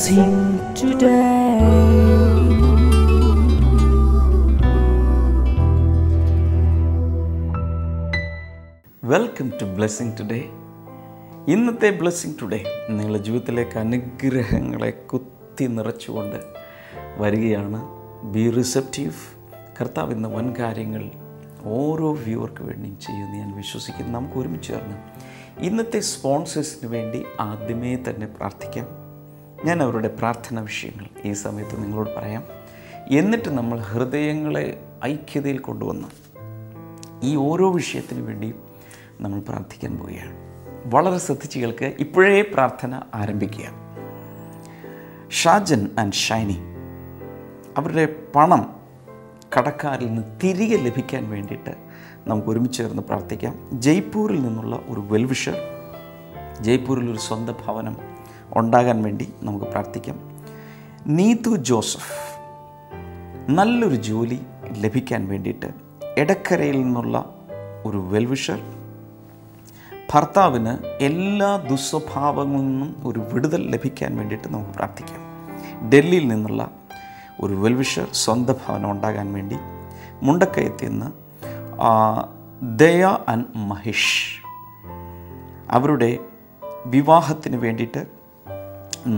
blessing today. Welcome to blessing today. ഇന്നത്തെ blessing today നിങ്ങളുടെ ജീവിതത്തിലേക്ക് അനുഗ്രഹങ്ങളെ കുത്തി നിറച്ചുകൊണ്ട് വരികയാണ്. Be receptive. കർത്താവ് ഇന്ന് വൻ കാര്യങ്ങൾ ഓരോ വ്യൂവർക്ക് വേണ്ടിയും ചെയ്യുമെന്ന് ഞാൻ വിശ്വസിക്കുന്നു. നമുക്ക് ഒരുമിച്ച് ചേർന്ന് ഇന്നത്തെ സ്പോൺസേഴ്സിന് വേണ്ടി ആദ്യമേ തന്നെ പ്രാർത്ഥിക്കാം. ഞാൻ അവരുടെ പ്രാർത്ഥനാ വിഷയങ്ങൾ ഈ സമയത്ത് നിങ്ങളോട് പറയാം. എന്നിട്ട് നമ്മൾ ഹൃദയങ്ങളെ ഐക്യതയിൽ കൊണ്ടുവന്ന് ഈ ഓരോ വിഷയത്തിന് വേണ്ടിയും നമ്മൾ പ്രാർത്ഥിക്കാൻ പോവുകയാണ്. വളരെ ശ്രദ്ധിച്ച് കേൾക്കുക. ഇപ്പോഴേ പ്രാർത്ഥന ആരംഭിക്കുക. ഷാജൻ ആൻഡ് ഷൈനി അവരുടെ പണം കടക്കാരിൽ നിന്ന് തിരികെ ലഭിക്കാൻ വേണ്ടിയിട്ട് നമുക്ക് ഒരുമിച്ച് ചേർന്ന് പ്രാർത്ഥിക്കാം. ജയ്പൂരിൽ നിന്നുള്ള ഒരു വെൽവിഷർ, ജയ്പൂരിൽ ഒരു സ്വന്തം ഭവനം ഉണ്ടാകാൻ വേണ്ടി നമുക്ക് പ്രാർത്ഥിക്കാം. നീതു ജോസഫ് നല്ലൊരു ജോലി ലഭിക്കാൻ വേണ്ടിയിട്ട് എടക്കരയിൽ നിന്നുള്ള ഒരു വെൽവിഷർ, ഭർത്താവിന് എല്ലാ ദുസ്വഭാവങ്ങളിൽ നിന്നും ഒരു വിടുതൽ ലഭിക്കാൻ വേണ്ടിയിട്ട് നമുക്ക് പ്രാർത്ഥിക്കാം. ഡൽഹിയിൽ നിന്നുള്ള ഒരു വെൽവിഷർ സ്വന്തം ഭവനം ഉണ്ടാകാൻ വേണ്ടി, മുണ്ടക്കയത്തിൽ നിന്ന് ദയ ആൻഡ് മഹേഷ് അവരുടെ വിവാഹത്തിന് വേണ്ടിയിട്ട്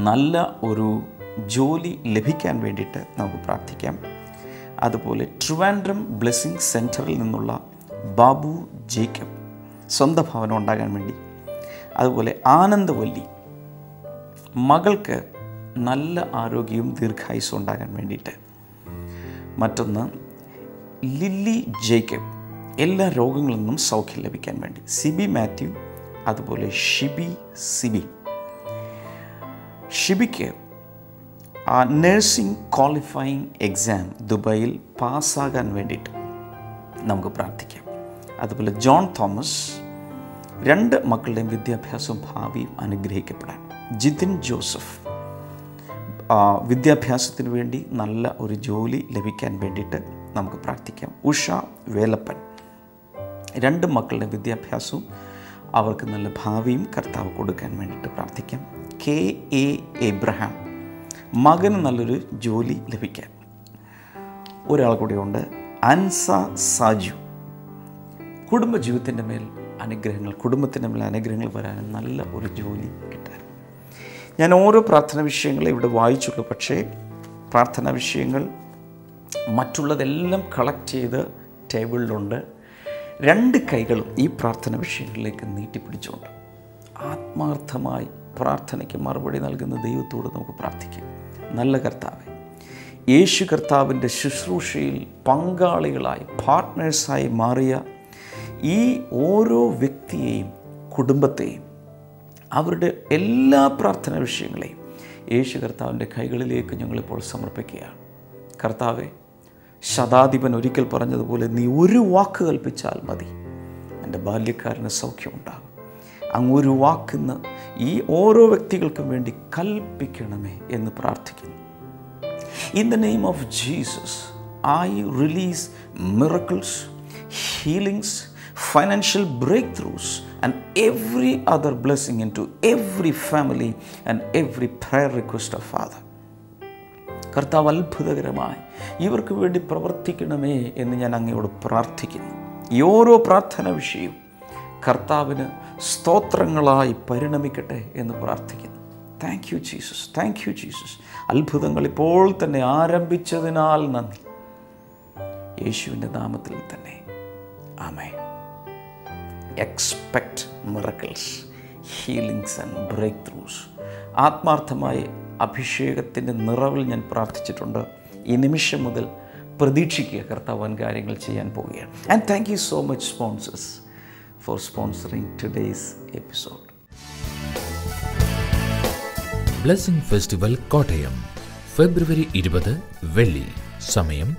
നല്ല ഒരു ജോലി ലഭിക്കാൻ വേണ്ടിയിട്ട് നമുക്ക് പ്രാർത്ഥിക്കാം. അതുപോലെ ട്രിവാൻഡ്രം ബ്ലെസ്സിങ് സെൻറ്ററിൽ നിന്നുള്ള ബാബു ജേക്കബ് സ്വന്തം ഭവനം ഉണ്ടാകാൻ വേണ്ടി, അതുപോലെ ആനന്ദവല്ലി മകൾക്ക് നല്ല ആരോഗ്യവും ദീർഘായുസ്സും ഉണ്ടാകാൻ വേണ്ടിയിട്ട്, മറ്റൊന്ന് ലില്ലി ജേക്കബ് എല്ലാ രോഗങ്ങളിൽ നിന്നും സൗഖ്യം ലഭിക്കാൻ വേണ്ടി, സിബി മാത്യു അതുപോലെ ഷിബിക്ക് നഴ്സിംഗ് ക്വാളിഫയിങ് എക്സാം ദുബായിൽ പാസ്സാകാൻ വേണ്ടിയിട്ട് നമുക്ക് പ്രാർത്ഥിക്കാം. അതുപോലെ ജോൺ തോമസ് 2 മക്കളുടെയും വിദ്യാഭ്യാസവും ഭാവിയും അനുഗ്രഹിക്കപ്പെടാൻ, ജിതിൻ ജോസഫ് വിദ്യാഭ്യാസത്തിന് വേണ്ടി നല്ല ഒരു ജോലി ലഭിക്കാൻ വേണ്ടിയിട്ട് നമുക്ക് പ്രാർത്ഥിക്കാം. ഉഷ വേലപ്പൻ 2 മക്കളുടെ വിദ്യാഭ്യാസവും അവർക്ക് നല്ല ഭാവിയും കർത്താവ് കൊടുക്കാൻ വേണ്ടിയിട്ട് പ്രാർത്ഥിക്കാം. KA എബ്രഹാം മകന് നല്ലൊരു ജോലി ലഭിക്കാൻ. ഒരാൾ കൂടിയുണ്ട്, അൻസ സാജു കുടുംബജീവിതത്തിൻ്റെ മേൽ അനുഗ്രഹങ്ങൾ, കുടുംബത്തിൻ്റെ മേൽ അനുഗ്രഹങ്ങൾ വരാനും നല്ല ഒരു ജോലി കിട്ടാനും. ഞാൻ ഓരോ പ്രാർത്ഥന വിഷയങ്ങളെ ഇവിടെ വായിച്ചുള്ളൂ. പക്ഷേ പ്രാർത്ഥനാ വിഷയങ്ങൾ മറ്റുള്ളതെല്ലാം കളക്ട് ചെയ്ത് ടേബിളിലുണ്ട്. 2 കൈകളും ഈ പ്രാർത്ഥന വിഷയങ്ങളിലേക്ക് നീട്ടിപ്പിടിച്ചുകൊണ്ട് ആത്മാർത്ഥമായി പ്രാർത്ഥനയ്ക്ക് മറുപടി നൽകുന്ന ദൈവത്തോട് നമുക്ക് പ്രാർത്ഥിക്കാം. നല്ല കർത്താവേ, യേശു കർത്താവിൻ്റെ ശുശ്രൂഷയിൽ പങ്കാളികളായി പാർട്ട്നേഴ്സായി മാറിയ ഈ ഓരോ വ്യക്തിയെയും കുടുംബത്തെയും അവരുടെ എല്ലാ പ്രാർത്ഥനാ വിഷയങ്ങളെയും യേശു കർത്താവിൻ്റെ കൈകളിലേക്ക് ഞങ്ങളിപ്പോൾ സമർപ്പിക്കുകയാണ്. കർത്താവെ, ശതാധിപൻ ഒരിക്കൽ പറഞ്ഞതുപോലെ നീ ഒരു വാക്ക് കൽപ്പിച്ചാൽ മതി, എൻ്റെ ബാല്യക്കാരന് സൗഖ്യമുണ്ടാകും. അങ്ങ് ഒരു വാക്കിന്ന് ഈ ഓരോ വ്യക്തികൾക്കും വേണ്ടി കൽപ്പിക്കണമേ എന്ന് പ്രാർത്ഥിക്കുന്നു. In the name of Jesus, I release miracles, healings, financial breakthroughs and every other blessing into every family and every prayer request of Father. കർത്താവ് അത്ഭുതകരമായി ഇവർക്ക് വേണ്ടി പ്രവർത്തിക്കണമേ എന്ന് ഞാൻ അങ്ങയോട് പ്രാർത്ഥിക്കുന്നു. ഈ ഓരോ പ്രാർത്ഥന വിഷയവും കർത്താവിന് സ്തോത്രങ്ങളായി പരിണമിക്കട്ടെ എന്ന് പ്രാർത്ഥിക്കുന്നു. Thank you Jesus, thank you Jesus. അത്ഭുതങ്ങൾ ഇപ്പോൾ തന്നെ ആരംഭിച്ചതിനാൽ നന്ദി. യേശുവിൻ്റെ നാമത്തിൽ തന്നെ ആമേൻ. Expect miracles, healings and breakthroughs. ആത്മാർത്ഥമായി അഭിഷേകത്തിൻ്റെ നിറവിൽ ഞാൻ പ്രാർത്ഥിച്ചിട്ടുണ്ട്. ഈ നിമിഷം മുതൽ പ്രതീക്ഷിക്കുക, കർത്താവ് വൻ കാര്യങ്ങൾ ചെയ്യാൻ പോവുകയാണ്. And thank you so much sponsors for sponsoring today's episode. Blessing festival Kottayam ഫെബ്രുവരി 20 വെള്ളി. സമയം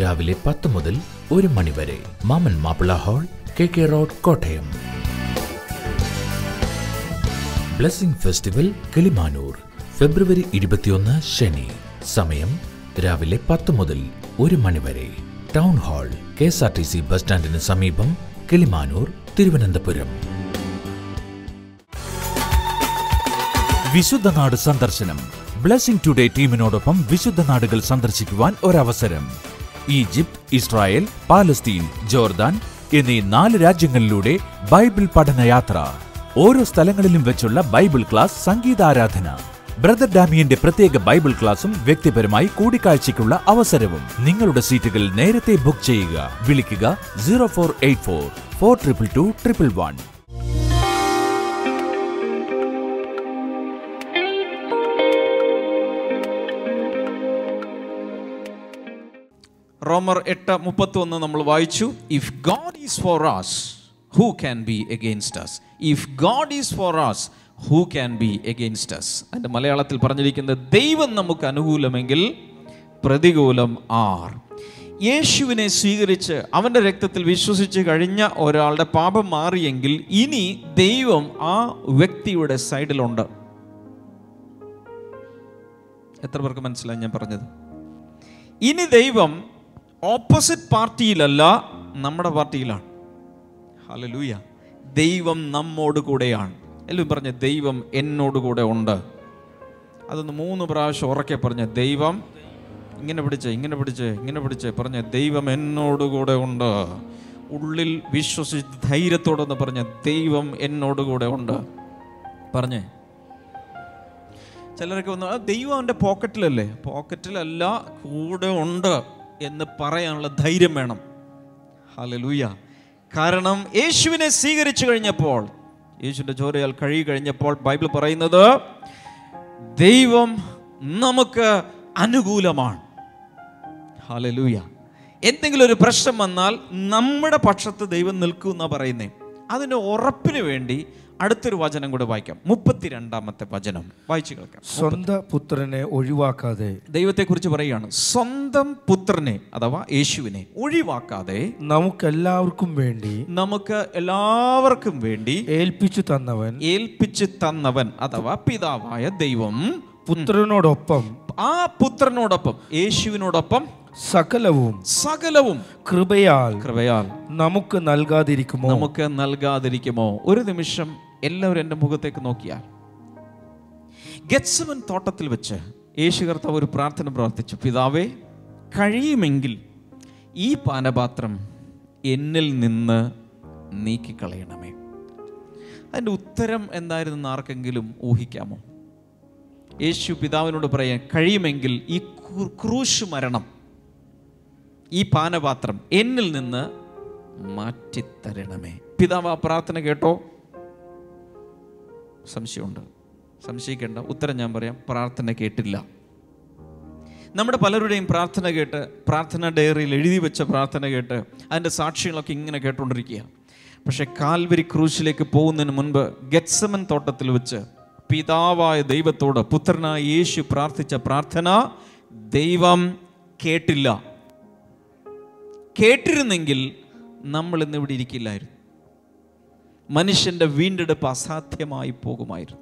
രാവിലെ 10 മുതൽ 1 മണി വരെ. Mammen Mappillai hall, KK road, Kottayam. Blessing festival Kilimanoor ഫെബ്രുവരി 21 ശനി. സമയം രാവിലെ 10 മുതൽ 1 മണി വരെ. ടൗൺ ഹാൾ, KSRTC ബസ് സ്റ്റാൻഡിന് സമീപം, കിളിമാനൂർ, തിരുവനന്തപുരം. വിശുദ്ധനാട് സന്ദർശനം ബ്ലെസ്സിംഗ് ടുഡേ ടീമിനോടൊപ്പം വിശുദ്ധ നാടുകൾ സന്ദർശിക്കുവാൻ ഒരവസരം. ഈജിപ്ത്, ഇസ്രായേൽ, പാലസ്തീൻ, ജോർദാൻ എന്നീ 4 രാജ്യങ്ങളിലൂടെ ബൈബിൾ പഠനയാത്ര. ഓരോ സ്ഥലങ്ങളിലും വെച്ചുള്ള ബൈബിൾ ക്ലാസ്, സംഗീതാരാധന, ബ്രദർ ഡാമിയന്റെ പ്രത്യേക ബൈബിൾ ക്ലാസും വ്യക്തിപരമായി കൂടിക്കാഴ്ചയ്ക്കുള്ള അവസരവും. നിങ്ങളുടെ സീറ്റുകൾ നേരത്തെ ബുക്ക് ചെയ്യുക. വിളിക്കുക 0484 422 111. റോമർ 8:31 നമ്മൾ വായിച്ചു. If God is for us, who can be against us? If God is for us, who can be against us? അതിൻ്റെ മലയാളത്തിൽ പറഞ്ഞിരിക്കുന്നത്, ദൈവം നമുക്ക് അനുകൂലമെങ്കിൽ പ്രതികൂലം ആർ? യേശുവിനെ സ്വീകരിച്ച് അവൻ്റെ രക്തത്തിൽ വിശ്വസിച്ച് കഴിഞ്ഞ ഒരാളുടെ പാപം മാറിയെങ്കിൽ ഇനി ദൈവം ആ വ്യക്തിയുടെ സൈഡിലുണ്ട്. എത്ര പേർക്ക് മനസ്സിലായി ഞാൻ പറഞ്ഞത്? ഇനി ദൈവം ഓപ്പോസിറ്റ് പാർട്ടിയിലല്ല, നമ്മുടെ പാർട്ടിയിലാണ്. ഹല്ലേലൂയ. ദൈവം നമ്മോട് കൂടെയാണ്. എല്ലാവരും പറഞ്ഞ, ദൈവം എന്നോട് കൂടെ ഉണ്ട്. അതൊന്ന് 3 പ്രാവശ്യം ഉറക്കെ പറഞ്ഞ, ദൈവം ഇങ്ങനെ പിടിച്ച് പറഞ്ഞ, ദൈവം എന്നോട് കൂടെ ഉണ്ട്. ഉള്ളിൽ വിശ്വസിച്ച് ധൈര്യത്തോടെന്ന് പറഞ്ഞ, ദൈവം എന്നോട് കൂടെ ഉണ്ട്. പറഞ്ഞേ. ചിലരൊക്കെ വന്നു, ദൈവം അവൻ്റെ പോക്കറ്റിലല്ലേ? പോക്കറ്റിലല്ല, കൂടെ ഉണ്ട് എന്ന് പറയാനുള്ള ധൈര്യം വേണം. ഹല്ലേലൂയ. കാരണം യേശുവിനെ സ്വീകരിച്ചു കഴിഞ്ഞപ്പോൾ, യേശുവിൻ്റെ ചോരയാൽ കഴുകി കഴിഞ്ഞപ്പോൾ ബൈബിൾ പറയുന്നത്, ദൈവം നമുക്ക് അനുകൂലമാണ്. ഹല്ലേലൂയ. എന്തെങ്കിലും ഒരു പ്രശ്നം വന്നാൽ നമ്മുടെ പക്ഷത്ത് ദൈവം നിൽക്കും എന്നാ പറയുന്നേ. അതിൻ്റെ ഉറപ്പിന് വേണ്ടി അടുത്തൊരു വചനം കൂടെ വായിക്കാം. 32-ാമത്തെ വചനം വായിച്ചു കേൾക്കാം. സ്വന്തം പുത്രനെ ഒഴിവാക്കാതെ, ദൈവത്തെക്കുറിച്ച് പറയുകയാണ്, സ്വന്തം പുത്രനെ അഥവാ യേശുവിനെ ഒഴിവാക്കാതെ നമുക്കെല്ലാവർക്കും വേണ്ടി ഏൽപ്പിച്ചു തന്നവൻ അഥവാ പിതാവായ ദൈവം പുത്രനോടൊപ്പം, ആ പുത്രനോടൊപ്പം, യേശുവിനോടൊപ്പം സകലവും കൃപയാൽ നമുക്ക് നൽകാതിരിക്കുമോ? ഒരു നിമിഷം എല്ലാവരും എൻ്റെ മുഖത്തേക്ക് നോക്കിയാൽ, ഗെത്സമൻ തോട്ടത്തിൽ വെച്ച് യേശു കർത്താവ് ഒരു പ്രാർത്ഥന പ്രാർത്ഥിച്ചു. പിതാവേ, കഴിയുമെങ്കിൽ ഈ പാനപാത്രം എന്നിൽ നിന്ന് നീക്കിക്കളയണമേ. അതിൻ്റെ ഉത്തരം എന്തായിരുന്നു ആർക്കെങ്കിലും ഊഹിക്കാമോ? യേശു പിതാവിനോട് പറയാൻ, കഴിയുമെങ്കിൽ ഈ ക്രൂശ് മരണം, ഈ പാനപാത്രം എന്നിൽ നിന്ന് മാറ്റിത്തരണമേ. പിതാവ് ആ പ്രാർത്ഥന കേട്ടോ? സംശയമുണ്ട്? സംശയിക്കേണ്ട, ഉത്തരം ഞാൻ പറയാം. പ്രാർത്ഥന കേട്ടില്ല. നമ്മുടെ പലരുടെയും പ്രാർത്ഥന കേട്ട്, പ്രാർത്ഥന ഡയറിയിൽ എഴുതി വെച്ച പ്രാർത്ഥന കേട്ട് അതിൻ്റെ സാക്ഷ്യങ്ങളൊക്കെ ഇങ്ങനെ കേട്ടുകൊണ്ടിരിക്കുക. പക്ഷെ കാൽവരി ക്രൂശിലേക്ക് പോകുന്നതിന് മുൻപ് ഗെത്സമൻ തോട്ടത്തിൽ വെച്ച് പിതാവായ ദൈവത്തോട് പുത്രനായ യേശു പ്രാർത്ഥിച്ച പ്രാർത്ഥന ദൈവം കേട്ടില്ല. കേട്ടിരുന്നെങ്കിൽ നമ്മൾ ഇന്ന് ഇവിടെ ഇരിക്കില്ലായിരുന്നു. മനുഷ്യൻ്റെ വീണ്ടെടുപ്പ് അസാധ്യമായി പോകുമായിരുന്നു.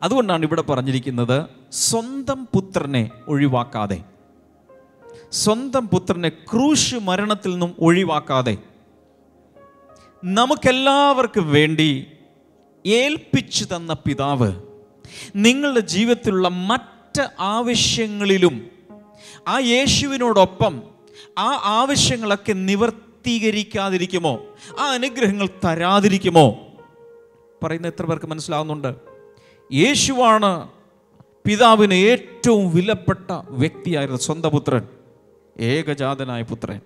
അതുകൊണ്ടാണ് ഇവിടെ പറഞ്ഞിരിക്കുന്നത്, സ്വന്തം പുത്രനെ ഒഴിവാക്കാതെ, സ്വന്തം പുത്രനെ ക്രൂശ് മരണത്തിൽ നിന്നും ഒഴിവാക്കാതെ നമുക്കെല്ലാവർക്കും വേണ്ടി ഏൽപ്പിച്ചു തന്ന പിതാവ് നിങ്ങളുടെ ജീവിതത്തിലുള്ള മറ്റ് ആവശ്യങ്ങളിലും ആ യേശുവിനോടൊപ്പം ആ ആവശ്യങ്ങളൊക്കെ നിവർത്തീകരിക്കാതിരിക്കുമോ? ആ അനുഗ്രഹങ്ങൾ തരാതിരിക്കുമോ? പറയുന്ന എത്ര പേർക്ക് മനസ്സിലാവുന്നുണ്ട്? യേശുവാണ് പിതാവിന് ഏറ്റവും വിലപ്പെട്ട വ്യക്തിയായിരുന്നു. സ്വന്തം പുത്രൻ, ഏകജാതനായ പുത്രൻ,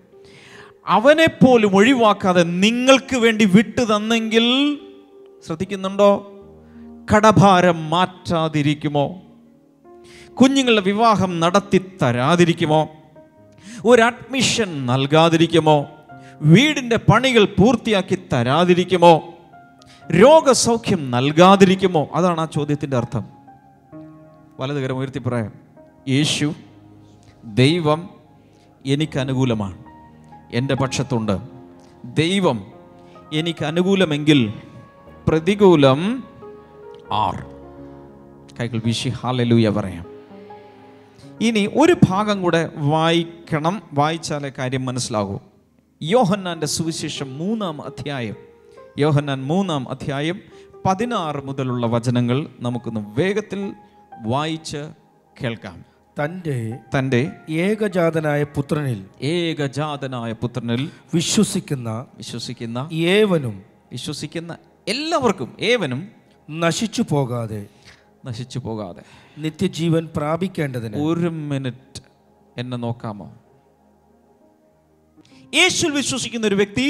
അവനെപ്പോലും ഒഴിവാക്കാതെ നിങ്ങൾക്ക് വേണ്ടി വിട്ടു തന്നെങ്കിൽ, ശ്രദ്ധിക്കുന്നുണ്ടോ? കടഭാരം മാറ്റാതിരിക്കുമോ? കുഞ്ഞുങ്ങളുടെ വിവാഹം നടത്തി തരാതിരിക്കുമോ? ഒരു അഡ്മിഷൻ നൽകാതിരിക്കുമോ? വീടിൻ്റെ പണികൾ പൂർത്തിയാക്കി തരാതിരിക്കുമോ? രോഗസൗഖ്യം നൽകാതിരിക്കുമോ? അതാണ് ആ ചോദ്യത്തിൻ്റെ അർത്ഥം. വലതുകരം ഉയർത്തി പറയാം, യേശു, ദൈവം എനിക്ക് അനുകൂലമാണ്, എൻ്റെ പക്ഷത്തുണ്ട്. ദൈവം എനിക്ക് അനുകൂലമെങ്കിൽ പ്രതികൂലം ആർ? കൈകൾ വീശി ഹല്ലേലൂയ പറയാം. ഇനി ഒരു ഭാഗം കൂടെ വായിക്കണം, വായിച്ചാലേ കാര്യം മനസ്സിലാകൂ. യോഹന്നാൻ്റെ സുവിശേഷം 3-ാം അധ്യായം, യോഹന്നാൻ 3-ാം അധ്യായം 16 മുതലുള്ള വചനങ്ങൾ നമുക്കൊന്ന് വേഗത്തിൽ വായിച്ച് കേൾക്കാം. തൻ്റെ ഏകജാതനായ പുത്രനിൽ വിശ്വസിക്കുന്ന എല്ലാവർക്കും ഏവനും നശിച്ചു പോകാതെ നിത്യജീവൻ പ്രാപിക്കേണ്ടതിന്. ഒരു മിനിറ്റ് എന്നെ നോക്കാമോ? യേശുവിൽ വിശ്വസിക്കുന്ന ഒരു വ്യക്തി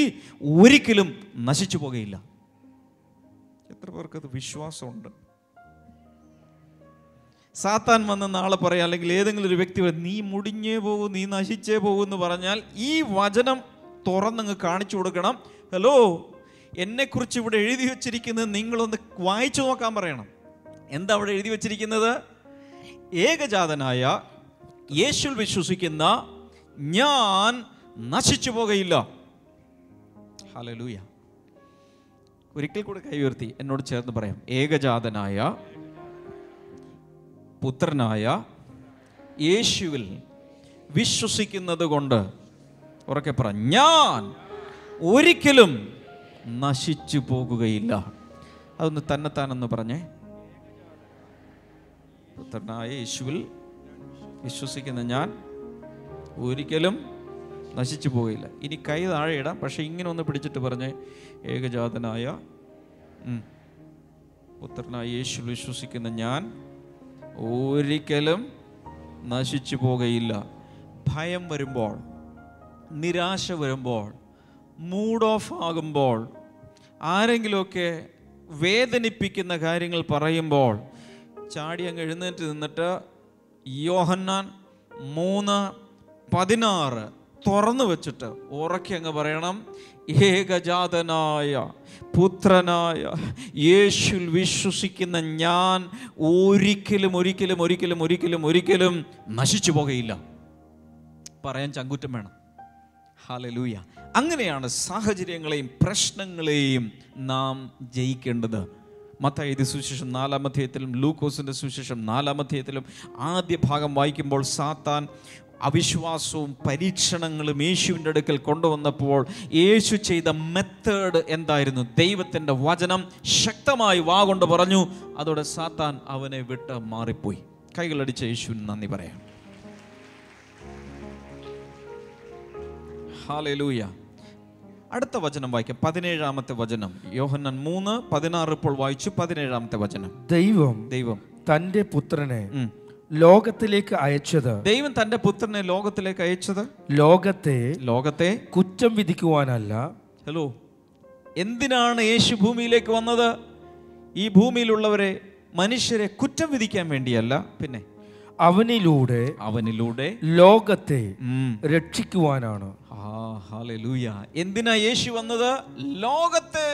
ഒരിക്കലും നശിച്ചു പോകുകയില്ല. എത്ര പേർക്കത് വിശ്വാസമുണ്ട്? സാത്താൻ വന്ന് നാളെ പറയാം, അല്ലെങ്കിൽ ഏതെങ്കിലും ഒരു വ്യക്തി നീ മുടിഞ്ഞേ പോകും, നീ നശിച്ചേ പോകും എന്ന് പറഞ്ഞാൽ ഈ വചനം തുറന്നങ്ങ് കാണിച്ചു കൊടുക്കണം. ഹലോ, എന്നെക്കുറിച്ച് ഇവിടെ എഴുതി വച്ചിരിക്കുന്നത് നിങ്ങളൊന്ന് വായിച്ചു നോക്കാൻ പറയണം. എന്താ അവിടെ എഴുതി വച്ചിരിക്കുന്നത്? ഏകജാതനായ യേശുവിൽ വിശ്വസിക്കുന്ന ഞാൻ നശിച്ചു പോകുകയില്ല. ഹല്ലേലൂയ. ഒരിക്കൽ കൂടെ കൈ ഉയർത്തി എന്നോട് ചേർന്ന് പറയാം. ഏകജാതനായ പുത്രനായ യേശുവിൽ വിശ്വസിക്കുന്നത് കൊണ്ട്, ഉറക്കെ പറ, ഞാൻ ഒരിക്കലും നശിച്ചു പോകുകയില്ല. അതൊന്ന് തന്നെത്താനെന്ന് പറഞ്ഞേ. പുത്രനായ യേശുവിൽ വിശ്വസിക്കുന്ന ഞാൻ ഒരിക്കലും നശിച്ചു പോകില്ല. ഇനി കൈ താഴെ ഇടാം, പക്ഷെ ഇങ്ങനെ ഒന്ന് പിടിച്ചിട്ട് പറഞ്ഞേ. ഏകജാതനായ പുത്രനായ യേശുവിൽ വിശ്വസിക്കുന്ന ഞാൻ ഒരിക്കലും നശിച്ചു പോകുകയില്ല. ഭയം വരുമ്പോൾ, നിരാശ വരുമ്പോൾ, മൂഡ് ഓഫ് ആകുമ്പോൾ, ആരെങ്കിലുമൊക്കെ വേദനിപ്പിക്കുന്ന കാര്യങ്ങൾ പറയുമ്പോൾ ചാടി അങ്ങ് എഴുന്നേറ്റ് നിന്നിട്ട് യോഹന്നാൻ 3:16 തുറന്നു വെച്ചിട്ട് ഉറക്കി അങ്ങ് പറയണം, ഏകജാതനായ പുത്രനായ യേശുവിൽ വിശ്വസിക്കുന്ന ഞാൻ ഒരിക്കലും ഒരിക്കലും ഒരിക്കലും ഒരിക്കലും ഒരിക്കലും നശിച്ചു പോകുകയില്ല. പറയാൻ ചങ്കുറ്റം വേണം. ഹല്ലേലൂയ. അങ്ങനെയാണ് സാഹചര്യങ്ങളെയും പ്രശ്നങ്ങളെയും നാം ജയിക്കേണ്ടത്. മത്തായി എഴുതിയ സുവിശേഷം 4-ാം അധ്യായത്തിലും ലൂക്കോസിൻ്റെ സുവിശേഷം 4-ാം അധ്യായത്തിലും ആദ്യ ഭാഗം വായിക്കുമ്പോൾ സാത്താൻ അവിശ്വാസവും പരീക്ഷണങ്ങളും യേശുവിൻ്റെ അടുക്കൽ കൊണ്ടുവന്നപ്പോൾ യേശു ചെയ്ത മെത്തേഡ് എന്തായിരുന്നു? ദൈവത്തിൻ്റെ വചനം ശക്തമായി വാഗൊണ്ട് പറഞ്ഞു. അതോടെ സാത്താൻ അവനെ വിട്ട് മാറിപ്പോയി. കൈകളടിച്ച യേശുവിന് നന്ദി പറയാം. ഹല്ലേലൂയ. അടുത്ത വചനം വായിക്കാം. 17-ാമത്തെ വചനം, യോഹന്നാൻ 3:16 ഇപ്പോൾ വായിച്ചു. 17-ാമത്തെ വചനം. ദൈവം തന്റെ പുത്രനെ ലോകത്തിലേക്ക് അയച്ചത്. ദൈവം തന്റെ പുത്രനെ ലോകത്തിലേക്ക് അയച്ചത് ലോകത്തെ കുറ്റം വിധിക്കുവാനല്ല. ഹലോ, എന്തിനാണ് യേശു ഭൂമിയിലേക്ക് വന്നത്? ഈ ഭൂമിയിലുള്ളവരെ, മനുഷ്യരെ കുറ്റം വിധിക്കാൻ വേണ്ടിയല്ല, പിന്നെ അവനിലൂടെ ലോകത്തെ രക്ഷിക്കുവാനാണ്. ഹല്ലേലൂയ. എന്തിനാ യേശു വന്നത്? ലോകത്തെ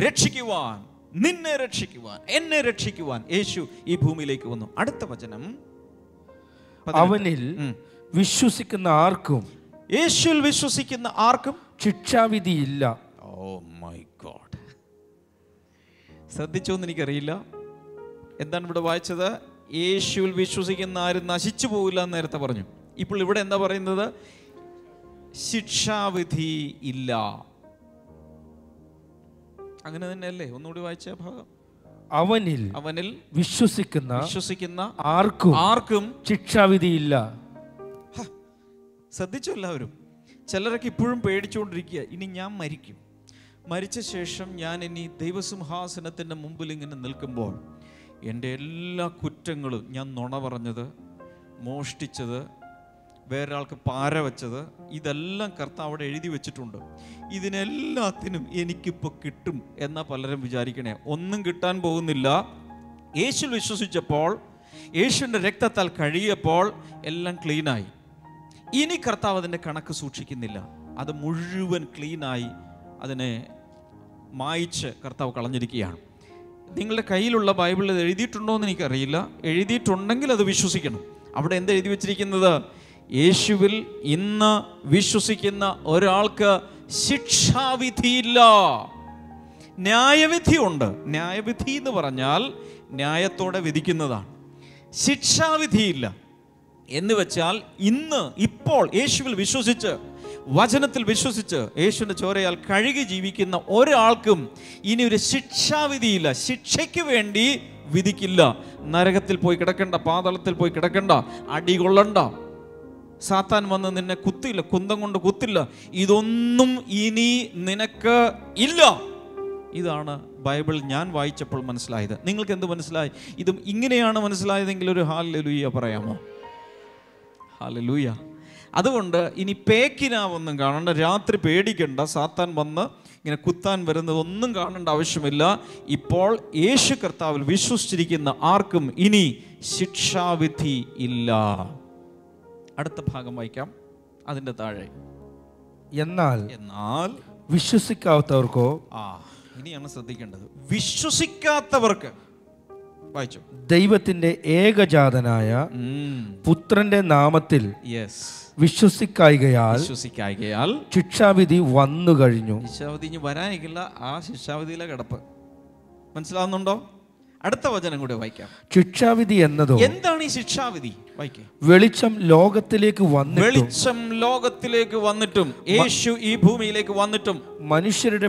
രക്ഷിക്കുവാൻ, നിന്നെ രക്ഷിക്കുവാൻ, എന്നെ രക്ഷിക്കുവാൻ യേശു ഈ ഭൂമിയിലേക്ക് വന്നു. അടുത്ത വചനം, അവനിൽ വിശ്വസിക്കുന്ന ആർക്കും, യേശുവിൽ വിശ്വസിക്കുന്ന ആർക്കും ശിക്ഷാവിധിയില്ല. Oh my God. ശ്രദ്ധിച്ചോന്ന് എനിക്കറിയില്ല. എന്താണ് ഇവിടെ വായിച്ചത്? യേശുവിൽ വിശ്വസിക്കുന്ന ആരും നശിച്ചു പോകില്ല എന്ന് നേരത്തെ പറഞ്ഞു. ഇപ്പോൾ ഇവിടെ എന്താ പറയുന്നത്? ശിക്ഷാവിധി ഇല്ല. അങ്ങനെ തന്നെയല്ലേ? ഒന്നുകൂടി വായിച്ച ഭാഗം. അവനിൽ വിശ്വസിക്കുന്ന ആർക്കും ശിക്ഷാവിധിയില്ല. ശ്രദ്ധിച്ചു എല്ലാവരും? ചിലരൊക്കെ ഇപ്പോഴും പേടിച്ചുകൊണ്ടിരിക്കുക, ഇനി ഞാൻ മരിക്കും, മരിച്ച ശേഷം ഞാൻ ഇനി ദൈവസിംഹാസനത്തിൻ്റെ മുമ്പിൽ ഇങ്ങനെ നിൽക്കുമ്പോൾ എൻ്റെ എല്ലാ കുറ്റങ്ങളും, ഞാൻ നുണ പറഞ്ഞത്, മോഷ്ടിച്ചത്, വേറൊരാൾക്ക് പാര വെച്ചത്, ഇതെല്ലാം കർത്താവ് അവിടെ എഴുതി വെച്ചിട്ടുണ്ട്. ഇതിനെല്ലാത്തിനും എനിക്കിപ്പോൾ കിട്ടും എന്നാ പലരും വിചാരിക്കണേ. ഒന്നും കിട്ടാൻ പോകുന്നില്ല. യേശു വിശ്വസിച്ചപ്പോൾ, യേശുവിൻ്റെ രക്തത്താൽ കഴിയപ്പോൾ എല്ലാം ക്ലീനായി. ഇനി കർത്താവ് അതിൻ്റെ കണക്ക് സൂക്ഷിക്കുന്നില്ല. അത് മുഴുവൻ ക്ലീനായി അതിനെ മായിച്ച് കർത്താവ് കളഞ്ഞിരിക്കുകയാണ്. നിങ്ങളുടെ കയ്യിലുള്ള ബൈബിളിൽ ഇത് എഴുതിയിട്ടുണ്ടോ എന്ന് എനിക്കറിയില്ല. എഴുതിയിട്ടുണ്ടെങ്കിൽ അത് വിശ്വസിക്കണം. അവിടെ എന്താ എഴുതി വെച്ചിരിക്കുന്നത്? യേശുവിൽ ഇന്ന് വിശ്വസിക്കുന്ന ഒരാൾക്ക് ശിക്ഷാവിധിയില്ല, ന്യായവിധിയുണ്ട്. ന്യായവിധി എന്ന് പറഞ്ഞാൽ ന്യായത്തോടെ വിധിക്കുന്നതാണ്. ശിക്ഷാവിധിയില്ല എന്ന് വെച്ചാൽ ഇപ്പോൾ യേശുവിൽ വിശ്വസിച്ച്, വചനത്തിൽ വിശ്വസിച്ച്, യേശുവിൻ്റെ ചോരയാൽ കഴുകി ജീവിക്കുന്ന ഒരാൾക്കും ഇനി ഒരു ശിക്ഷാവിധിയില്ല. ശിക്ഷയ്ക്ക് വേണ്ടി വിധിക്കില്ല. നരകത്തിൽ പോയി കിടക്കണ്ട, പാതാളത്തിൽ പോയി കിടക്കണ്ട, അടി കൊള്ളണ്ട, സാത്താൻ വന്ന് നിന്നെ കുത്തില്ല, കുന്തം കൊണ്ട് കുത്തില്ല, ഇതൊന്നും ഇനി നിനക്ക് ഇല്ല. ഇതാണ് ബൈബിൾ ഞാൻ വായിച്ചപ്പോൾ മനസ്സിലായത്. നിങ്ങൾക്ക് എന്ത് മനസ്സിലായി? ഇതും ഇങ്ങനെയാണ് മനസ്സിലായതെങ്കിൽ ഒരു ഹല്ലേലൂയ പറയാമോ? ഹല്ലേലൂയ. അതുകൊണ്ട് ഇനി പേക്കിനാവൊന്നും കാണണ്ട, രാത്രി പേടിക്കണ്ട, സാത്താൻ വന്ന് ഇങ്ങനെ കുത്താൻ വരുന്നതൊന്നും കാണേണ്ട ആവശ്യമില്ല. ഇപ്പോൾ യേശു കർത്താവിൽ വിശ്വസിച്ചിരിക്കുന്ന ആർക്കും ഇനി ശിക്ഷാവിധി ഇല്ല. അടുത്ത ഭാഗം വായിക്കാം, അതിൻ്റെ താഴെ. എന്നാൽ വിശ്വസിക്കാത്തവർക്കോ, ഇനിയാണ് ശ്രദ്ധിക്കേണ്ടത്, വിശ്വസിക്കാത്തവർക്ക് വായിച്ചു, ദൈവത്തിന്റെ ഏകജാതനായ പുത്രന്റെ നാമത്തിൽ വിശ്വസിക്കായികയാൽ ശിക്ഷാവിധി വന്നു കഴിഞ്ഞു. ശിക്ഷാവിധി ഇനി വരാനില്ല, ആ ശിക്ഷാവിധിയിലെ കിടപ്പ്. മനസ്സിലാവുന്നുണ്ടോ? അടുത്ത വചനം കൂടെ വായിക്കാം. ശിക്ഷാവിധി എന്നതോ, എന്താണ് ഈ ശിക്ഷാവിധി? വായിക്കാം. വെളിച്ചം ലോകത്തിലേക്ക് വന്നിട്ടും യേശു ഈ ഭൂമിയിലേക്ക് വന്നിട്ടും മനുഷ്യരുടെ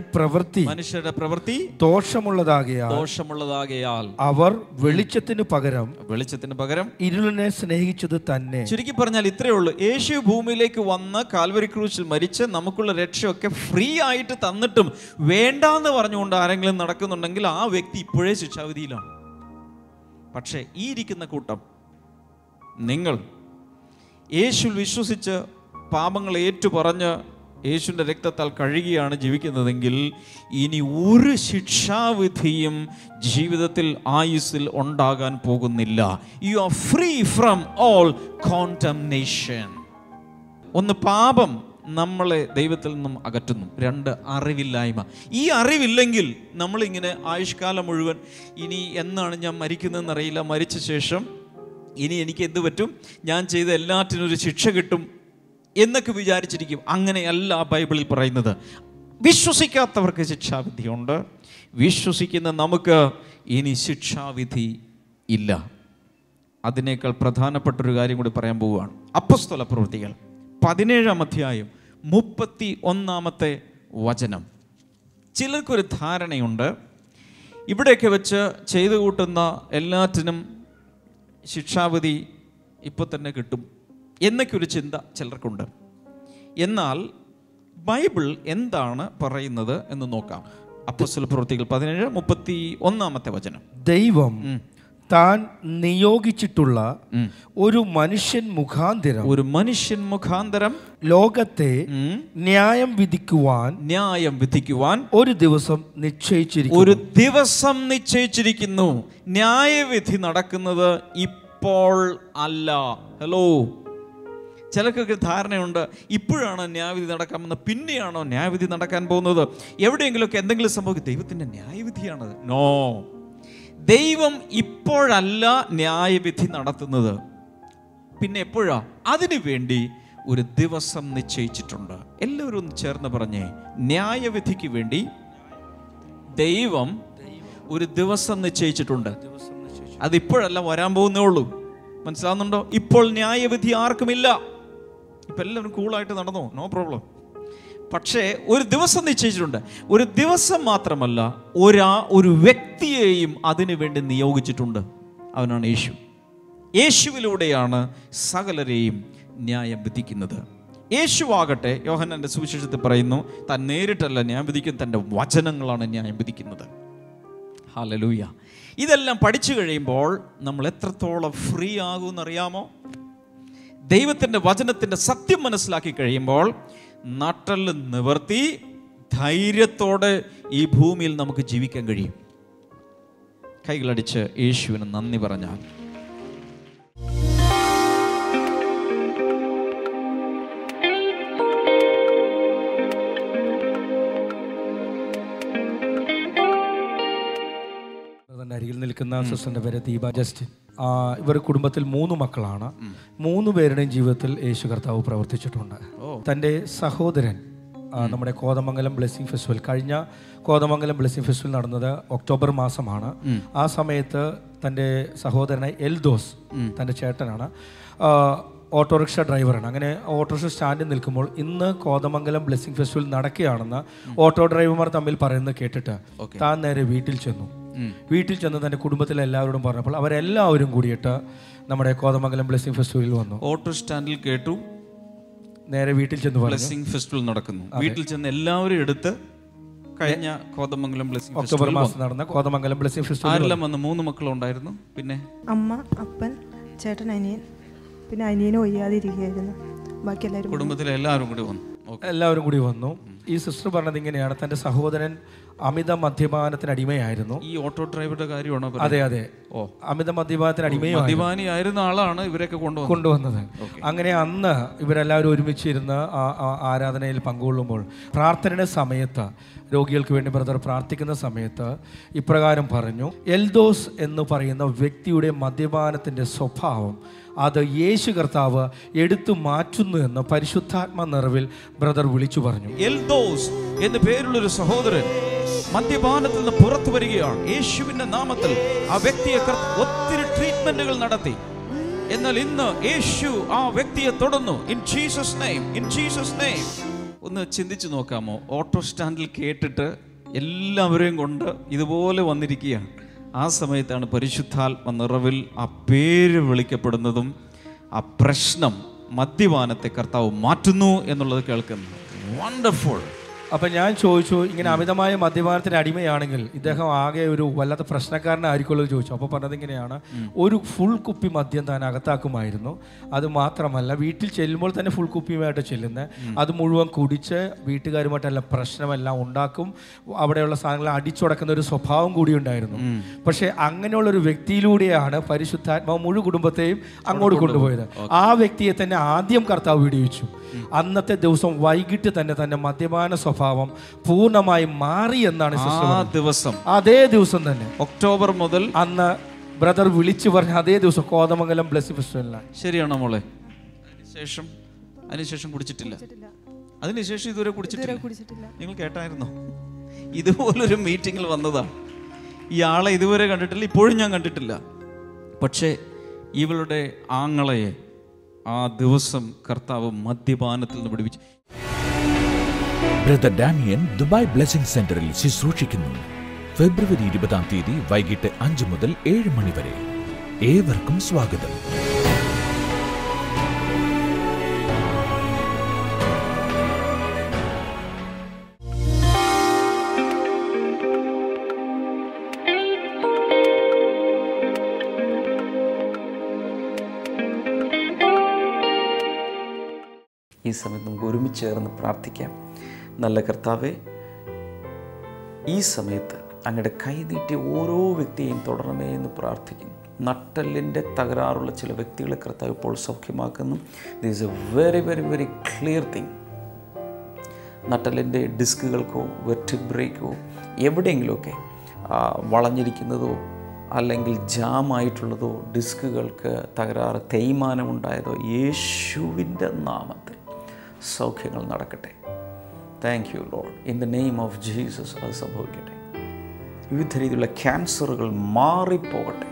പ്രവൃത്തി ദോഷമുള്ളതാകയാൽ അവർ വെളിച്ചത്തിന് പകരം ഇരുളിനെ സ്നേഹിച്ചത് തന്നെ. ചുരുക്കി പറഞ്ഞാൽ ഇത്രയേ ഉള്ളൂ. യേശു ഭൂമിയിലേക്ക് വന്ന് കാൽവരി ക്രൂശിൽ മരിച്ച് നമുക്കുള്ള രക്ഷയൊക്കെ ഫ്രീ ആയിട്ട് തന്നിട്ടും വേണ്ടാന്ന് പറഞ്ഞുകൊണ്ട് ആരെങ്കിലും നടക്കുന്നുണ്ടെങ്കിൽ ആ വ്യക്തി ഇപ്പോഴേ ശിക്ഷാവിധിയിലാണ്. പക്ഷേ ഈ ഇരിക്കുന്ന കൂട്ടം, നിങ്ങൾ യേശുവിൽ വിശ്വസിച്ച് പാപങ്ങൾ ഏറ്റുപറഞ്ഞ് യേശുവിൻ്റെ രക്തത്താൽ കഴുകിയാണ് ജീവിക്കുന്നതെങ്കിൽ ഇനി ഒരു ശിക്ഷാവിധിയും ജീവിതത്തിൽ ആയുസ്സിൽ ഉണ്ടാകാൻ പോകുന്നില്ല. You are free from all condemnation. ഒന്ന്, പാപം നമ്മളെ ദൈവത്തിൽ നിന്നും അകറ്റുന്നു. രണ്ട്, അറിവില്ലായ്മ. ഈ അറിവില്ലെങ്കിൽ നമ്മളിങ്ങനെ ആയുഷ്കാലം മുഴുവൻ ഇനി എന്നാണ് ഞാൻ മരിക്കുന്നതെന്നറിയില്ല, മരിച്ച ശേഷം ഇനി എനിക്ക് എന്ത് പറ്റും, ഞാൻ ചെയ്ത എല്ലാറ്റിനും ഒരു ശിക്ഷ കിട്ടും എന്നൊക്കെ വിചാരിച്ചിരിക്കും. അങ്ങനെയല്ല ബൈബിളിൽ പറയുന്നത്. വിശ്വസിക്കാത്തവർക്ക് ശിക്ഷാവിധിയുണ്ട്, വിശ്വസിക്കുന്ന നമുക്ക് ഇനി ശിക്ഷാവിധി ഇല്ല. അതിനേക്കാൾ പ്രധാനപ്പെട്ടൊരു കാര്യം കൂടി പറയാൻ പോവുകയാണ്. അപ്പോസ്തല പ്രവൃത്തികൾ 17-ാം അധ്യായം 31-ാമത്തെ വചനം. ചിലർക്കൊരു ധാരണയുണ്ട്, ഇവിടെയൊക്കെ വെച്ച് ചെയ്തു കൂട്ടുന്ന എല്ലാറ്റിനും ശിക്ഷാവിധി ഇപ്പോൾ തന്നെ കിട്ടും എന്നൊക്കെ ഒരു ചിന്ത ചിലർക്കുണ്ട്. എന്നാൽ ബൈബിൾ എന്താണ് പറയുന്നത് എന്ന് നോക്കാം. അപ്പോസ്തല പ്രവൃത്തികൾ 17:31 വചനം. ദൈവം താൻ നിയോഗിച്ചിട്ടുള്ള ഒരു മനുഷ്യൻ മുഖാന്തരം ലോകത്തെ ന്യായം വിധിക്കുവാൻ ഒരു ദിവസം നിശ്ചയിച്ചിരിക്കുന്നു. ന്യായവിധി നടക്കുന്നത് ഇപ്പോൾ അല്ല. ഹലോ, ചിലർക്കൊക്കെ ധാരണയുണ്ട്, ഇപ്പോഴാണ് ന്യായവിധി നടക്കാമെന്ന്. പിന്നെയാണോ ന്യായവിധി നടക്കാൻ പോകുന്നത്? എവിടെയെങ്കിലുമൊക്കെ എന്തെങ്കിലും സംഭവിക്കും, ദൈവത്തിൻ്റെ ന്യായവിധിയാണത്. നോ, ദൈവം ഇപ്പോഴല്ല ന്യായവിധി നടത്തുന്നത്. പിന്നെ എപ്പോഴാ? അതിനു വേണ്ടി ഒരു ദിവസം നിശ്ചയിച്ചിട്ടുണ്ട്. എല്ലാവരും ഒന്ന് ചേർന്ന് പറഞ്ഞേ, ന്യായവിധിക്ക് വേണ്ടി ദൈവം ഒരു ദിവസം നിശ്ചയിച്ചിട്ടുണ്ട്. അതിപ്പോഴല്ല, വരാൻ പോകുന്നേ ഉള്ളൂ. മനസ്സിലാവുന്നുണ്ടോ? ഇപ്പോൾ ന്യായവിധി ആർക്കുമില്ല. ഇപ്പം എല്ലാവരും കൂളായിട്ട് നടന്നോ, നോ പ്രോബ്ലം. പക്ഷേ ഒരു ദിവസം നിശ്ചയിച്ചിട്ടുണ്ട്. ഒരു ദിവസം മാത്രമല്ല, ഒരു വ്യക്തിയെയും അതിനു വേണ്ടി നിയോഗിച്ചിട്ടുണ്ട്. അവനാണ് യേശു. യേശുവിലൂടെയാണ് സകലരെയും ന്യായം വിധിക്കുന്നത്. യേശുവാകട്ടെ, യോഹന്നാന്റെ സുവിശേഷത്തിൽ പറയുന്നു, താൻ നേരിട്ടല്ല ന്യായം വിധിക്കുന്നത്, തൻ്റെ വചനങ്ങളാണ് ന്യായം വിധിക്കുന്നത്. ഹല്ലേലൂയ. ഇതെല്ലാം പഠിച്ചു കഴിയുമ്പോൾ നമ്മൾ എത്രത്തോളം ഫ്രീ ആകുമെന്നറിയാമോ? ദൈവത്തിൻ്റെ വചനത്തിൻ്റെ സത്യം മനസ്സിലാക്കി കഴിയുമ്പോൾ നട്ടെല്ല് നിവർത്തി ധൈര്യത്തോടെ ഈ ഭൂമിയിൽ നമുക്ക് ജീവിക്കാൻ കഴിയും. കൈകളടിച്ച് യേശുവിന് നന്ദി പറഞ്ഞാൽ. അരികിൽ നിൽക്കുന്ന സിസ്റ്ററിന്റെ പേര് ദീപ ജസ്റ്റിൻ. ഇവർ കുടുംബത്തിൽ 3 മക്കളാണ്. 3 പേരുടെയും ജീവിതത്തിൽ യേശു കർത്താവ് പ്രവർത്തിച്ചിട്ടുണ്ട്. തൻ്റെ സഹോദരൻ നമ്മുടെ കോതമംഗലം ബ്ലെസ്സിംഗ് ഫെസ്റ്റിവൽ, കഴിഞ്ഞ കോതമംഗലം ബ്ലെസ്സിംഗ് ഫെസ്റ്റിവൽ നടന്നത് ഒക്ടോബർ മാസമാണ്. ആ സമയത്ത് തൻ്റെ സഹോദരനായ എൽദോസ്, തൻ്റെ ചേട്ടനാണ്, ഓട്ടോറിക്ഷ ഡ്രൈവറാണ്. അങ്ങനെ ഓട്ടോറിക്ഷ സ്റ്റാൻഡിൽ നിൽക്കുമ്പോൾ ഇന്ന് കോതമംഗലം ബ്ലെസ്സിംഗ് ഫെസ്റ്റിവൽ നടക്കുകയാണെന്ന് ഓട്ടോ ഡ്രൈവർമാർ തമ്മിൽ പറയുന്നത് കേട്ടിട്ട് താൻ നേരെ വീട്ടിൽ ചെന്നു. വീട്ടിൽ ചെന്ന് തൻ്റെ കുടുംബത്തിലെ എല്ലാവരോടും പറഞ്ഞപ്പോൾ അവരെല്ലാവരും കൂടിയിട്ട് നമ്മുടെ കോതമംഗലം ബ്ലെസ്സിംഗ് ഫെസ്റ്റിവലിൽ വന്നു. ഓട്ടോ സ്റ്റാൻഡിൽ കേട്ടു, നേരെ വീട്ടിൽ ചെന്ന് ബ്ലെസ്സിംഗ് ഫെസ്റ്റിവൽ നടക്കുന്നു. വീട്ടിൽ ചെന്ന് എല്ലാവരും എടുത്ത് കഴിഞ്ഞ കോതമംഗലം ബ്ലെസ്സിംഗ് ഒക്ടോബർ മാസം നടന്ന കോതമംഗലം ബ്ലെസ്സിംഗ് ഫെസ്റ്റിവൽ ആരെല്ലാം വന്ന് 3 മക്കളുണ്ടായിരുന്നു. പിന്നെ അമ്മ, അപ്പൻ, ചേട്ടൻ, അനിയൻ, പിന്നെ അനിയനും ഒയ്യാതിരിക്കുകയായിരുന്നു. ബാക്കി എല്ലാവരും കുടുംബത്തിലെ എല്ലാവരും കൂടി വന്നു. എല്ലാവരും കൂടി വന്നു. ഈ സിസ്റ്റർ പറഞ്ഞത് ഇങ്ങനെയാണ്, തൻ്റെ സഹോദരൻ അമിത മദ്യപാനത്തിന് അടിമയായിരുന്നു. ഈ ഓട്ടോ ഡ്രൈവറുടെ കാര്യമാണോ? അതെ അതെ, അമിത മദ്യപാനത്തിന് മദ്യപാനിയായിരുന്ന ആളാണ് ഇവരൊക്കെ കൊണ്ടുവന്നത്. അങ്ങനെ അന്ന് ഇവരെല്ലാവരും ഒരുമിച്ചിരുന്ന് ആരാധനയിൽ പങ്കുകൊള്ളുമ്പോൾ പ്രാർത്ഥനയുടെ സമയത്ത് രോഗികൾക്ക് വേണ്ടി ബ്രദർ പ്രാർത്ഥിക്കുന്ന സമയത്ത് ഇപ്രകാരം പറഞ്ഞു, എൽദോസ് എന്ന് പറയുന്ന വ്യക്തിയുടെ മദ്യപാനത്തിൻ്റെ സ്വഭാവം അത് യേശു കർത്താവ് എടുത്തു മാറ്റുന്നു എന്ന് പരിശുദ്ധാത്മ നിറവിൽ ബ്രദർ വിളിച്ചു പറഞ്ഞു. എൽദോസ് എന്ന് പേരുള്ളൊരു സഹോദരൻ മദ്യപാനത്തിൽ നിന്ന് പുറത്തു വരികയാണ്. യേശുവിന്റെ നാമത്തിൽ ആ വ്യക്തിയെ ഒത്തിരി ട്രീറ്റ്മെന്റുകൾ നടത്തി. എന്നാൽ ഇന്ന് യേശു ആ വ്യക്തിയെ തൊടുന്നു. In Jesus name, in Jesus name. ഒന്ന് ചിന്തിച്ചു നോക്കാമോ? ഓട്ടോ സ്റ്റാൻഡിൽ കേട്ടിട്ട് എല്ലാവരെയും കൊണ്ട് ഇതുപോലെ വന്നിരിക്കുകയാണ്. ആ സമയത്താണ് പരിശുദ്ധാത്മ നിറവിൽ ആ പേര് വിളിക്കപ്പെടുന്നതും ആ പ്രശ്നം മദ്യപാനത്തെ കർത്താവ് മാറ്റുന്നു എന്നുള്ളത് കേൾക്കുന്നത്. വണ്ടർഫുൾ. അപ്പം ഞാൻ ചോദിച്ചു, ഇങ്ങനെ അമിതമായ മദ്യപാനത്തിന് അടിമയാണെങ്കിൽ ഇദ്ദേഹം ആകെ ഒരു വല്ലാത്ത പ്രശ്നക്കാരനായിരിക്കുമല്ലോ ചോദിച്ചു. അപ്പോൾ പറഞ്ഞത് ഇങ്ങനെയാണ്, ഒരു ഫുൾ കുപ്പി മദ്യം താൻ അകത്താക്കുമായിരുന്നു. അത് മാത്രമല്ല, വീട്ടിൽ ചെല്ലുമ്പോൾ തന്നെ ഫുൾ കുപ്പിയുമായിട്ട് ചെല്ലുന്നത്, അത് മുഴുവൻ കുടിച്ച് വീട്ടുകാരുമായിട്ടെല്ലാം പ്രശ്നമെല്ലാം ഉണ്ടാക്കും. അവിടെയുള്ള സാധനങ്ങൾ അടിച്ചുടക്കുന്ന ഒരു സ്വഭാവം കൂടി ഉണ്ടായിരുന്നു. പക്ഷേ അങ്ങനെയുള്ളൊരു വ്യക്തിയിലൂടെയാണ് പരിശുദ്ധാത്മാവ് മുഴു കുടുംബത്തെയും അങ്ങോട്ട് കൊണ്ടുപോയത്. ആ വ്യക്തിയെ തന്നെ ആദ്യം കർത്താവ് വിടുവിച്ചു. അന്നത്തെ ദിവസം വൈകിട്ട് തന്നെ തന്നെ മദ്യപാന സ്വഭാവം പൂർണ്ണമായി മാറി എന്നാണ് ദിവസം. അതേ ദിവസം തന്നെ ഒക്ടോബർ മുതൽ അന്ന് ബ്രദർ വിളിച്ചു പറഞ്ഞ അതേ ദിവസം കോതമംഗലം ബ്ലെസ്സിംഗ് ഫെസ്റ്റിവലിലാണ്. ശരിയാണോ മോളെ? അതിനുശേഷം കുടിച്ചിട്ടില്ല. അതിനുശേഷം ഇതുവരെ കുടിച്ചിട്ടില്ല. നിങ്ങൾ കേട്ടായിരുന്നോ? ഇതുപോലൊരു മീറ്റിങ്ങിൽ വന്നതാണ്. ഈ ആളെ ഇതുവരെ കണ്ടിട്ടില്ല, ഇപ്പോഴും ഞാൻ കണ്ടിട്ടില്ല. പക്ഷേ ഇവളുടെ ആങ്ങളയെ ആ ദിവസം കർത്താവ് മദ്യപാനത്തിൽ നിന്ന് വിടുവിച്ചു. ബ്രദർ ഡാമിയൻ ദുബായ് ബ്ലെസ്സിംഗ് സെന്ററിൽ ശുശ്രൂഷിക്കുന്നു. ഫെബ്രുവരി 20 വൈകിട്ട് 5 മുതൽ 7 മണി വരെ. ഏവർക്കും സ്വാഗതം. ഈ സമയത്ത് നമുക്ക് ഒരുമിച്ച് ചേർന്ന് പ്രാർത്ഥിക്കാം. നല്ല കർത്താവേ, ഈ സമയത്ത് അങ്ങയുടെ കൈ നീട്ടിയ ഓരോ വ്യക്തിയെയും തുടരണമേ എന്ന് പ്രാർത്ഥിക്കുന്നു. നട്ടെല്ലിൻ്റെ തകരാറുള്ള ചില വ്യക്തികളെ കർത്താവ് ഇപ്പോൾ സൗഖ്യമാക്കുന്നു. This a very very very clear thing. നട്ടെല്ലിൻ്റെ ഡിസ്കുകൾക്കോ വെർട്ടിബ്രയ്ക്കോ എവിടെയെങ്കിലുമൊക്കെ വളഞ്ഞിരിക്കുന്നതോ അല്ലെങ്കിൽ ജാമായിട്ടുള്ളതോ ഡിസ്കുകൾക്ക് തകരാറ് തേയ്മാനമുണ്ടായതോ യേശുവിൻ്റെ നാമത്തിൽ സൗഖ്യങ്ങൾ നടക്കട്ടെ. Thank you Lord. In the name of Jesus അത് സംഭവിക്കട്ടെ. വിവിധ രീതിയിലുള്ള ക്യാൻസറുകൾ മാറിപ്പോകട്ടെ.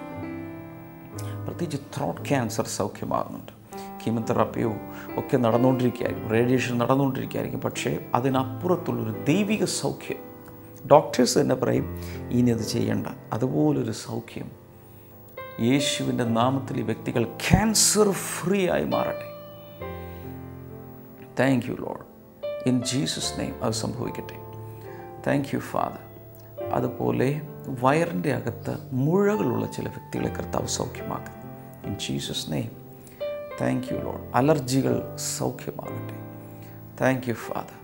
പ്രത്യേകിച്ച് ത്രോട്ട് ക്യാൻസർ സൗഖ്യമാകുന്നുണ്ട്. കീമോതെറാപ്പിയോ ഒക്കെ നടന്നുകൊണ്ടിരിക്കുകയായിരിക്കും, റേഡിയേഷൻ നടന്നുകൊണ്ടിരിക്കുകയായിരിക്കും. പക്ഷേ അതിനപ്പുറത്തുള്ളൊരു ദൈവിക സൗഖ്യം, ഡോക്ടേഴ്സ് തന്നെ പറയും ഇനി അത് ചെയ്യേണ്ട, അതുപോലൊരു സൗഖ്യം യേശുവിൻ്റെ നാമത്തിൽ ഈ വ്യക്തികൾ ക്യാൻസർ ഫ്രീ ആയി മാറട്ടെ. Thank you Lord. In Jesus name അത് സംഭവിക്കട്ടെ. Thank you father. അതുപോലെ വയറിൻ്റെ അകത്ത് മുഴകളുള്ള ചില വ്യക്തികളെ കർത്താവ് സൗഖ്യമാക്കുന്നു. In Jesus name thank you Lord. അലർജികൾ സൗഖ്യമാകട്ടെ. Thank you father.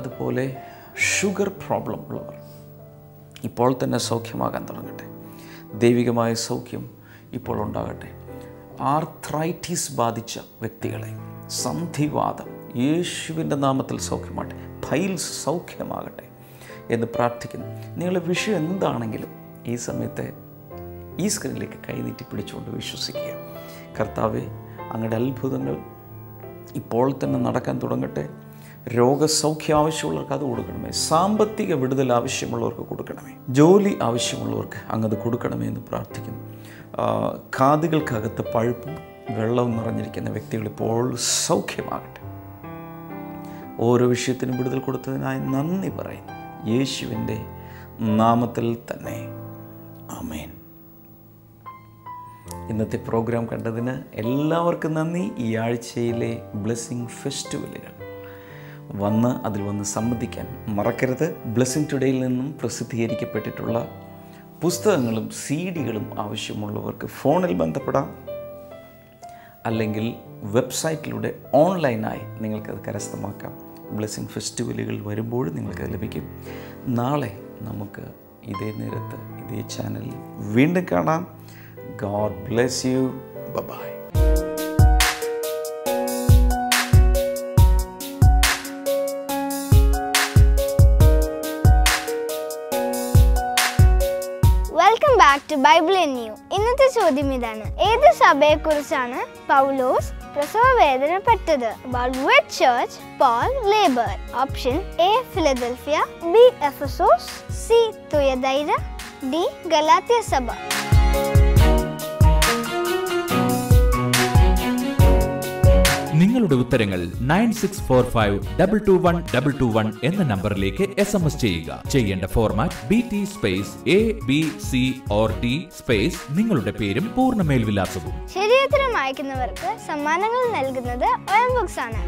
അതുപോലെ ഷുഗർ പ്രോബ്ലം ഉള്ളവർ ഇപ്പോൾ തന്നെ സൗഖ്യമാകാൻ തുടങ്ങട്ടെ. ദൈവികമായ സൗഖ്യം ഇപ്പോൾ ഉണ്ടാകട്ടെ. ആർത്രൈറ്റിസ് ബാധിച്ച വ്യക്തികളെ, സന്ധിവാതം യേശുവിൻ്റെ നാമത്തിൽ സൗഖ്യമാകട്ടെ. ഫൈൽസ് സൗഖ്യമാകട്ടെ എന്ന് പ്രാർത്ഥിക്കുന്നു. നിങ്ങളുടെ വിഷയം എന്താണെങ്കിലും ഈ സമയത്ത് ഈ സ്ക്രീനിലേക്ക് കൈനീട്ടി പിടിച്ചുകൊണ്ട് വിശ്വസിക്കുക. കർത്താവെ, അങ്ങയുടെ അത്ഭുതങ്ങൾ ഇപ്പോൾ തന്നെ നടക്കാൻ തുടങ്ങട്ടെ. രോഗസൗഖ്യം ആവശ്യമുള്ളവർക്ക് അത് കൊടുക്കണമേ. സാമ്പത്തിക വിടുതൽ ആവശ്യമുള്ളവർക്ക് കൊടുക്കണമേ. ജോലി ആവശ്യമുള്ളവർക്ക് അങ്ങത് കൊടുക്കണമേ എന്ന് പ്രാർത്ഥിക്കുന്നു. കാതുകൾക്കകത്ത് പഴുപ്പും വെള്ളവും നിറഞ്ഞിരിക്കുന്ന വ്യക്തികൾ ഇപ്പോൾ സൗഖ്യമാകട്ടെ. ഓരോ വിഷയത്തിനും വിടുതൽ കൊടുത്തതിനായി നന്ദി പറയുന്നു. യേശുവിൻ്റെ നാമത്തിൽ തന്നെ ആമേൻ. ഇന്നത്തെ പ്രോഗ്രാം കണ്ടതിന് എല്ലാവർക്കും നന്ദി. ഈ ആഴ്ചയിലെ ബ്ലെസ്സിങ് ഫെസ്റ്റിവലുകൾ അതിൽ വന്ന് സംബന്ധിക്കാൻ മറക്കരുത്. ബ്ലെസ്സിങ് ടുഡേയിൽ നിന്നും പ്രസിദ്ധീകരിക്കപ്പെട്ടിട്ടുള്ള പുസ്തകങ്ങളും CD-കളും ആവശ്യമുള്ളവർക്ക് ഫോണിൽ ബന്ധപ്പെടാം, അല്ലെങ്കിൽ വെബ്സൈറ്റിലൂടെ ഓൺലൈനായി നിങ്ങൾക്കത് കരസ്ഥമാക്കാം. ബ്ലെസ്സിങ് ഫെസ്റ്റിവലുകൾ വരുമ്പോൾ നിങ്ങൾക്കത് ലഭിക്കും. നാളെ നമുക്ക് ഇതേ നേരത്ത് ഇതേ ചാനലിൽ വീണ്ടും കാണാം. God bless you. Bye-bye. Welcome back to Bible in you. ഇന്നത്തെ ചോദ്യം ഇതാണ്: ഏത് സഭയെക്കുറിച്ചാണ് പൗലോസ് പ്രസവ വേദനപ്പെട്ടത്? About which church Paul labored? Option A Philadelphia, B Ephesus, C Thuatira, D Galatia സഭ. നിങ്ങളുടെ ഉത്തരങ്ങൾ 9645221221 എന്ന നമ്പറിലേക്ക് SMS ചെയ്യുക. ചെയ്യേണ്ട format BT space ABC or D space നിങ്ങളുടെ പേരും പൂർണ്ണ മേൽവിലാസവും. ശരിയുത്തരം അയക്കുന്നവർക്ക് സമ്മാനങ്ങൾ നൽകുന്നത് OM Books ആണ്.